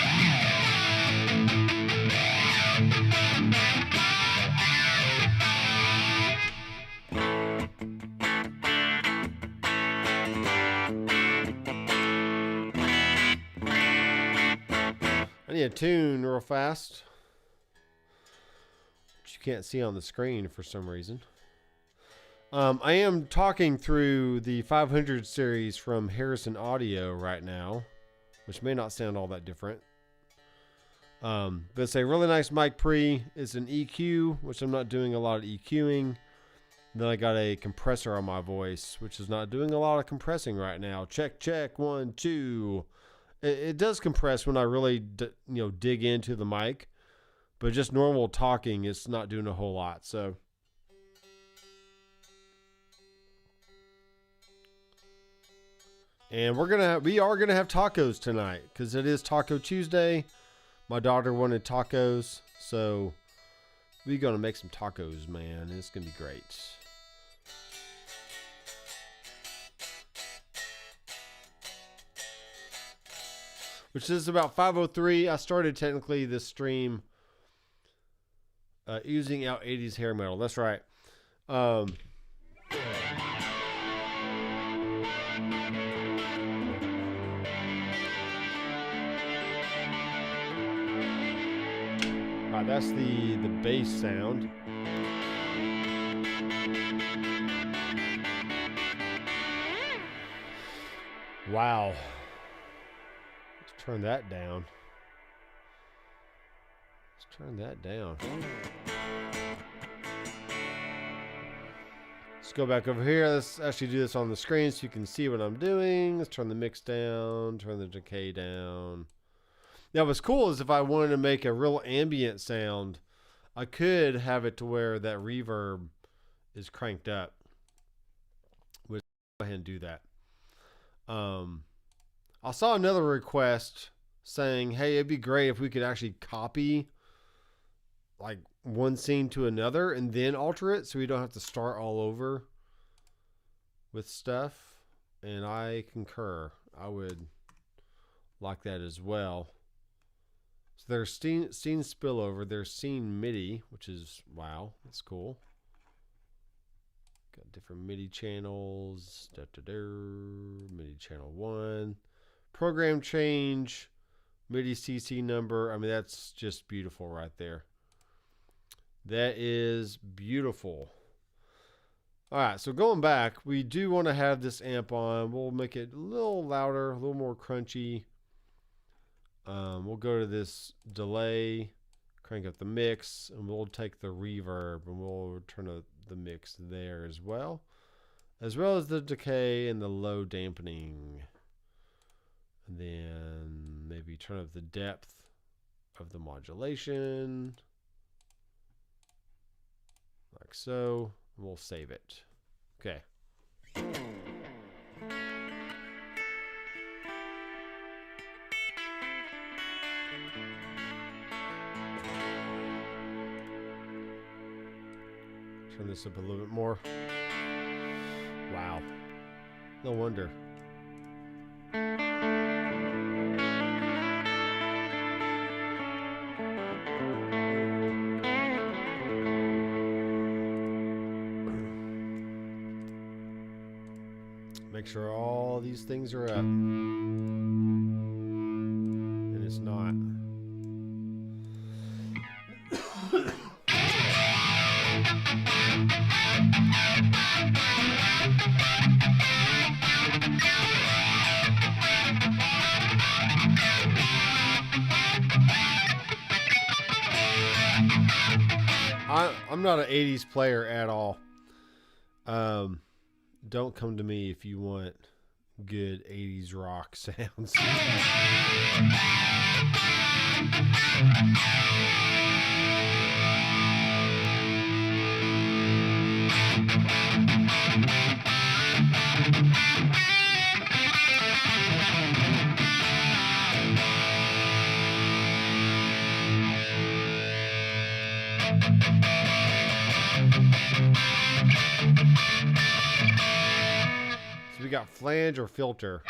I need a tune real fast, which you can't see on the screen for some reason. I am talking through the 500 series from Harrison Audio right now, which may not sound all that different. But it's a really nice mic pre. It's an EQ, which I'm not doing a lot of EQing. Then I got a compressor on my voice, which is not doing a lot of compressing right now. Check, check, 1, 2. It does compress when I really dig into the mic, but just normal talking, it's not doing a whole lot. So and we are gonna have tacos tonight because it is Taco Tuesday. My daughter wanted tacos, so we're gonna make some tacos, man. It's gonna be great. Which is about 5:03. I started technically this stream using out 80s hair metal. That's right. That's the bass sound. Wow. Let's turn that down. Let's turn that down. Let's go back over here. Let's actually do this on the screen so you can see what I'm doing. Let's turn the mix down, turn the decay down. Now, what's cool is if I wanted to make a real ambient sound, I could have it to where that reverb is cranked up. Let's go ahead and do that. I saw another request saying, hey, it'd be great if we could actually copy like one scene to another and then alter it so we don't have to start all over with stuff. And I concur. I would like that as well. So there's scene spillover. There's scene MIDI, which is, wow, that's cool. Got different MIDI channels. MIDI channel 1. Program change. MIDI CC number. I mean, that's just beautiful right there. That is beautiful. All right, so going back, we do want to have this amp on. We'll make it a little louder, a little more crunchy. We'll go to this delay, crank up the mix, and we'll take the reverb and we'll turn the mix there as well as the decay and the low dampening. And then maybe turn up the depth of the modulation, like so. We'll save it. Okay. Turn this up a little bit more. Wow. No wonder. Make sure all these things are up. And it's not. I'm not an 80s player at all. Don't come to me if you want good 80s rock sounds. So we got flange or filter.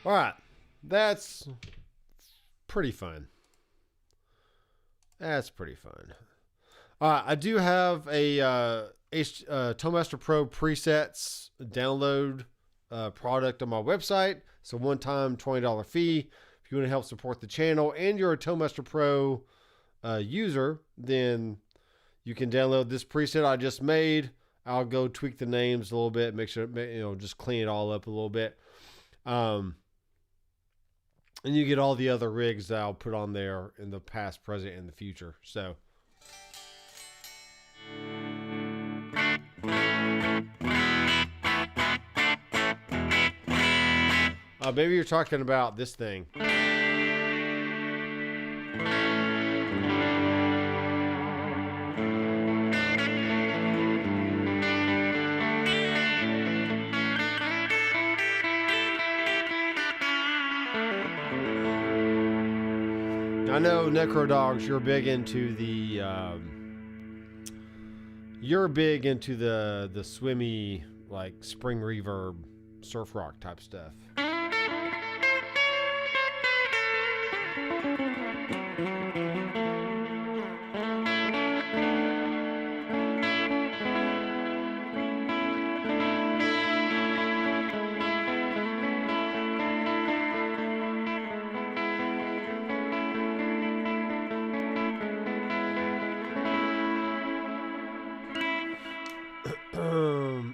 All right, that's pretty fun. That's pretty fun. I do have a Toastmaster Pro presets download product on my website. It's a one-time $20 fee. If you want to help support the channel and you're a Toastmaster Pro user, then you can download this preset I just made. I'll go tweak the names a little bit, make sure, just clean it all up a little bit. And you get all the other rigs that I'll put on there in the past, present, and the future. So, maybe you're talking about this thing. I know, Necro Dogs, you're big into the swimmy, like spring reverb, surf rock type stuff.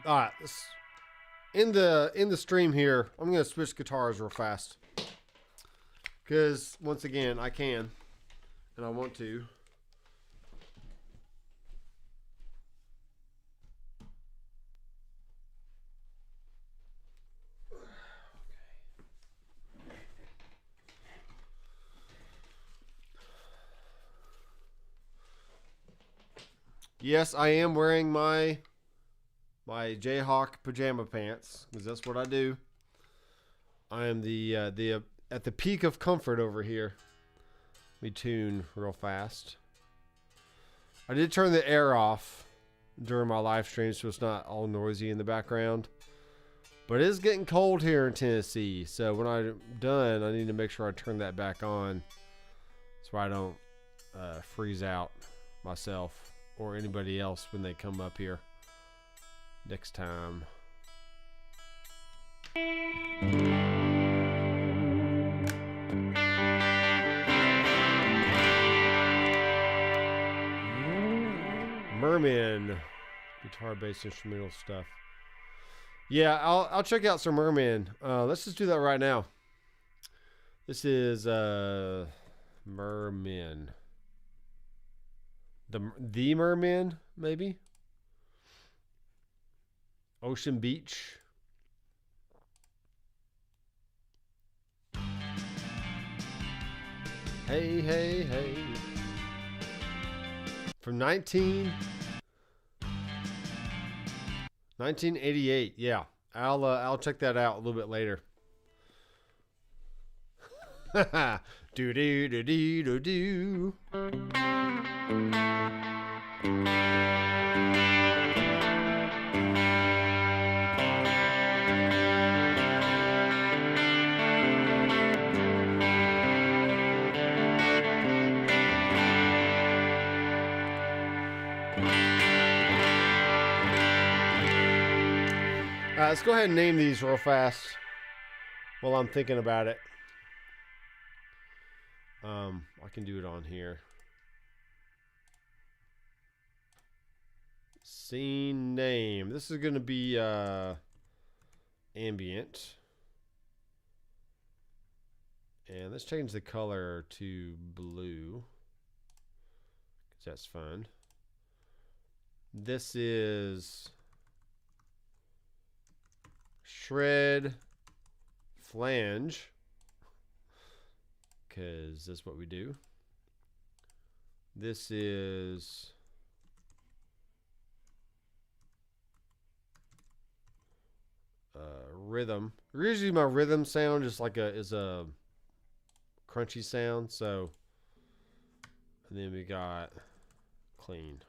All right, in the stream here, I'm gonna switch guitars real fast because once again I can and I want to. Yes, I am wearing my Jayhawk pajama pants because that's what I do. I am at the peak of comfort over here. Let me tune real fast. I did turn the air off during my live stream so it's not all noisy in the background. But it is getting cold here in Tennessee, so when I'm done, I need to make sure I turn that back on so I don't freeze out myself or anybody else when they come up here next time. Merman, guitar, bass, instrumental stuff. Yeah, I'll check out some Merman. Let's just do that right now. This is Merman. The Merman, maybe. Ocean Beach. Hey, hey, hey. From 1988. Yeah. I'll check that out a little bit later. Do do do do do do. Let's go ahead and name these real fast while I'm thinking about it. I can do it on here. Scene name. This is going to be ambient. And let's change the color to blue, because that's fun. This is shred flange, because that's what we do. This is rhythm. Usually my rhythm sound is a crunchy sound. So, and then we got clean,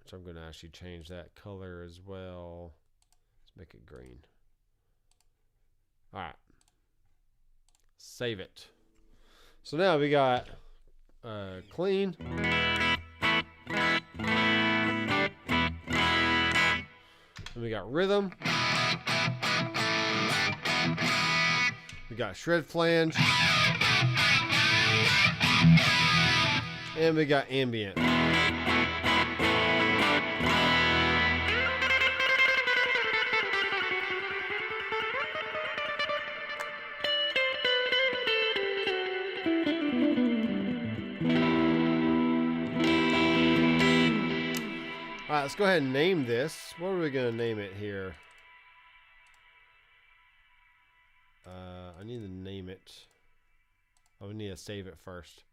which I'm going to actually change that color as well. Let's make it green. All right. Save it. So now we got clean. And we got rhythm. We got shred flange. And we got ambient. All right, let's go ahead and name this. What are we going to name it here? I need to name it. Oh, we need to save it first.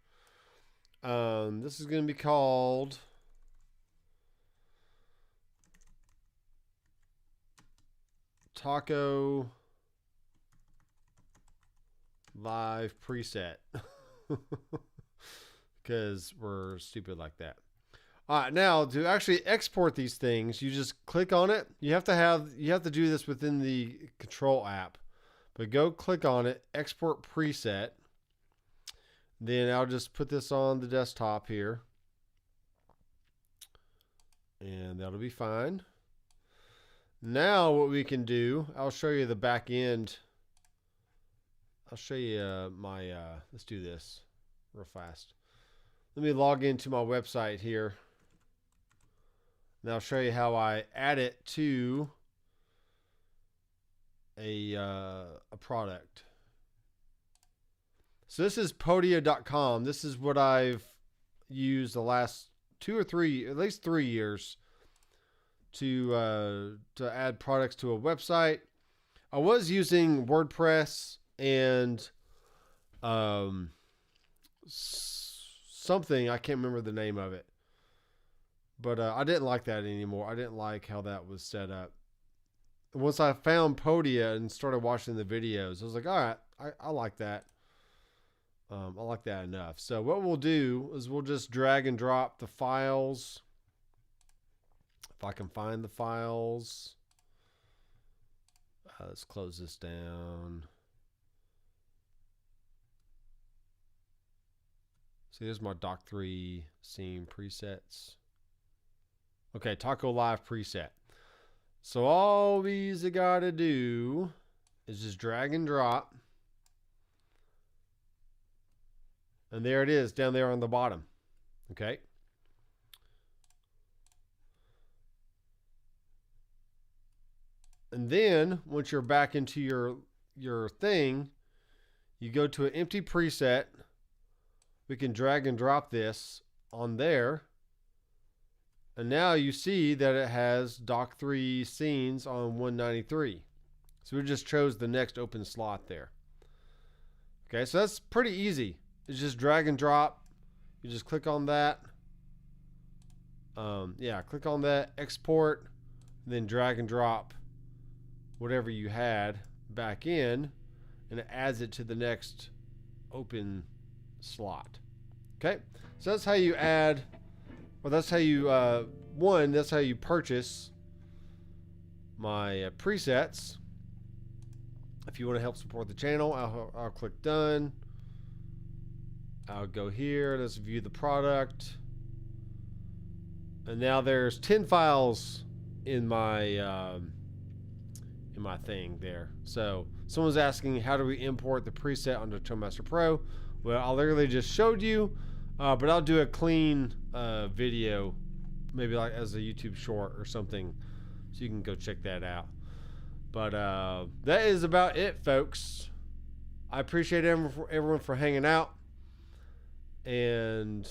This is going to be called Taco Live Preset. Because we're stupid like that. All right, now to actually export these things, you just click on it. You have to do this within the control app. But go click on it, export preset. Then I'll just put this on the desktop here. And that'll be fine. Now what we can do, I'll show you the back end. I'll show you let's do this real fast. Let me log into my website here. And I'll show you how I add it to a product. So this is podia.com. This is what I've used the last at least 3 years to add products to a website. I was using WordPress and something, I can't remember the name of it. But I didn't like that anymore. I didn't like how that was set up. Once I found Podia and started watching the videos, I was like, all right, I like that. I like that enough. So what we'll do is we'll just drag and drop the files. If I can find the files. Let's close this down. See, here's my Doc 3 scene presets. Okay, Taco Live preset. So all these I gotta do is just drag and drop. And there it is down there on the bottom. Okay. And then once you're back into your thing, you go to an empty preset. We can drag and drop this on there. And now you see that it has Doc 3 scenes on 193. So we just chose the next open slot there. Okay, so that's pretty easy. It's just drag and drop. You just click on that. Click on that, export, then drag and drop whatever you had back in, and it adds it to the next open slot. Okay, so that's how you add. Well, that's how you, that's how you purchase my presets. If you want to help support the channel, I'll click done. I'll go here. Let's view the product. And now there's 10 files in my thing there. So someone's asking, how do we import the preset onto ToneMaster Pro? Well, I literally just showed you. But I'll do a clean video, maybe like as a YouTube short or something, so you can go check that out. But that is about it, folks. I appreciate everyone for hanging out. And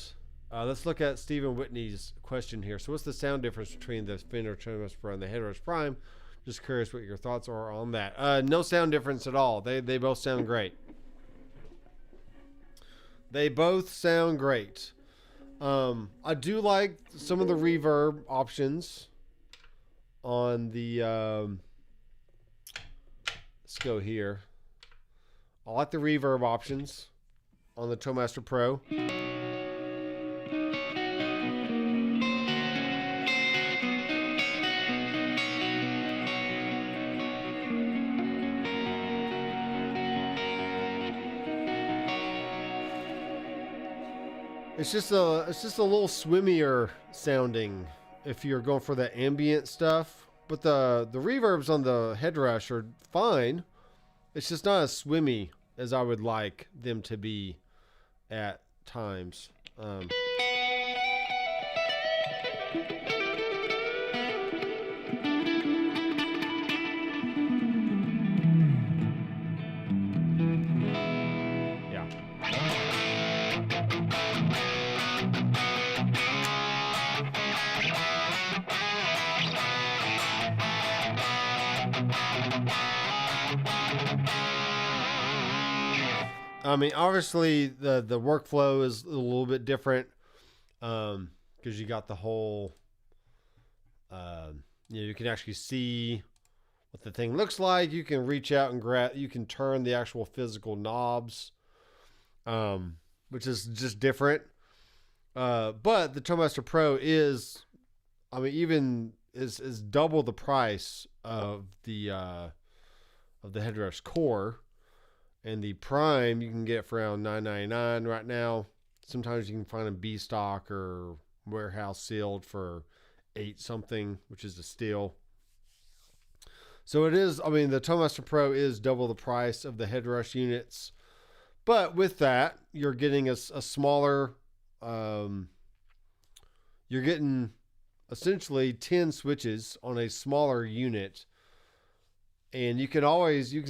let's look at Stephen Whitney's question here. So what's the sound difference between the Fender ToneMaster Pro and the Headrush Prime? Just curious what your thoughts are on that. No sound difference at all. They both sound great. They both sound great. I do like some of the reverb options on the, let's go here. I like the reverb options on the ToneMaster Pro. It's just a little swimmier sounding if you're going for the ambient stuff. But the reverbs on the headrush are fine. It's just not as swimmy as I would like them to be at times. I mean, obviously the workflow is a little bit different because you got the whole, you can actually see what the thing looks like. You can reach out and grab. You can turn the actual physical knobs, which is just different. But the Toastmaster Pro is, I mean, even is double the price of the headrush core. And the Prime you can get for around $9.99 right now. Sometimes you can find a B stock or warehouse sealed for $8 something, which is a steal. So it is. I mean, the Toastmaster Pro is double the price of the headrush units, but with that, you're getting a smaller. You're getting essentially 10 switches on a smaller unit. And you can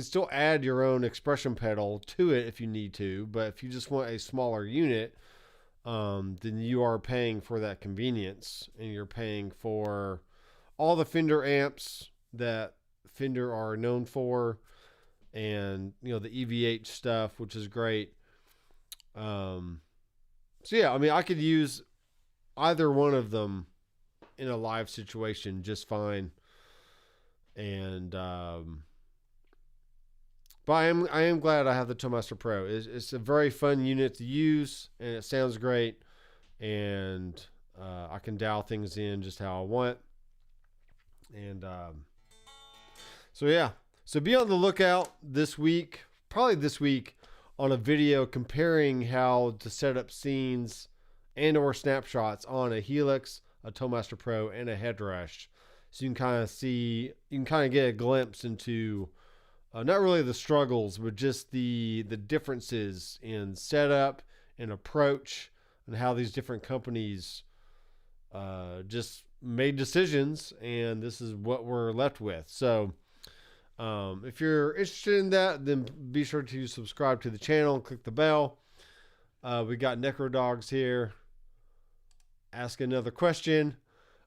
still add your own expression pedal to it if you need to. But if you just want a smaller unit, then you are paying for that convenience. And you're paying for all the Fender amps that Fender are known for. And, the EVH stuff, which is great. So, yeah, I mean, I could use either one of them in a live situation just fine. And but I am glad I have the Toastmaster Pro. It's a very fun unit to use, and it sounds great. And I can dial things in just how I want. And so yeah, so be on the lookout probably this week, on a video comparing how to set up scenes and or snapshots on a Helix, a Toastmaster Pro, and a headrush. So you can kind of get a glimpse into not really the struggles, but just the differences in setup and approach, and how these different companies just made decisions, and this is what we're left with. So if you're interested in that, then be sure to subscribe to the channel and click the bell. We got Necro Dogs here. Ask another question.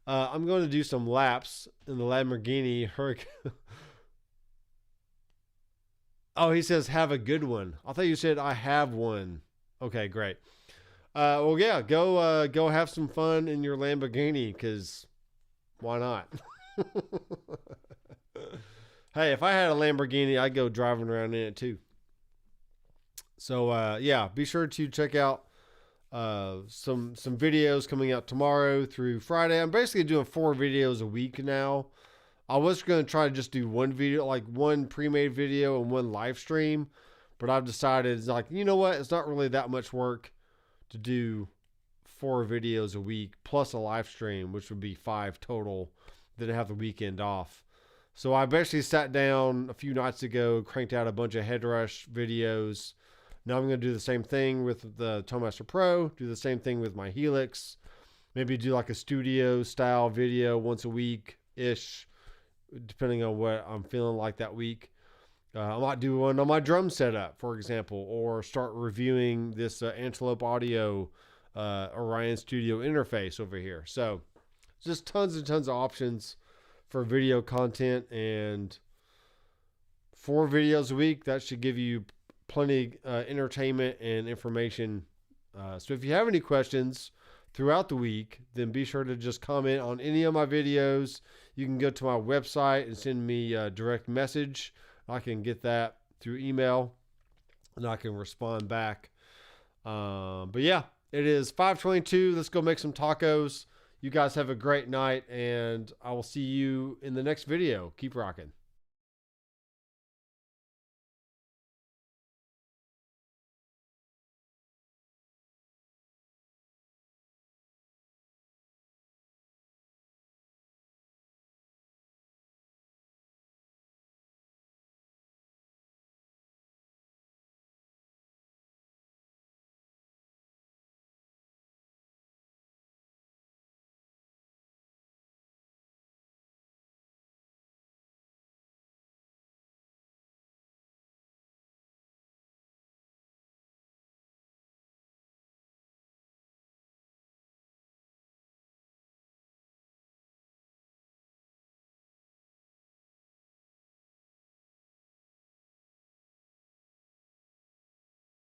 I'm going to do some laps in the Lamborghini Hurricane. Oh, he says, have a good one. I thought you said I have one. Okay, great. Well, yeah, go have some fun in your Lamborghini, because why not? Hey, if I had a Lamborghini, I'd go driving around in it too. So, yeah, be sure to check out some videos coming out tomorrow through Friday. I'm basically doing 4 videos a week now. I was going to try to just do one video, like one pre-made video and one live stream, but I've decided, it's like, you know what? It's not really that much work to do 4 videos a week plus a live stream, which would be 5 total. Then I have the weekend off. So I basically sat down a few nights ago, cranked out a bunch of headrush videos. Now I'm going to do the same thing with the Toastmaster Pro, do the same thing with my Helix, maybe do like a studio style video once a week-ish, depending on what I'm feeling like that week. I might do one on my drum setup, for example, or start reviewing this Antelope Audio Orion Studio interface over here. So just tons and tons of options for video content, and 4 videos a week, that should give you plenty entertainment and information. So if you have any questions throughout the week, then be sure to just comment on any of my videos. You can go to my website and send me a direct message. I can get that through email, and I can respond back. But yeah, it is 5:22. Let's go make some tacos. You guys have a great night, and I will see you in the next video. Keep rocking.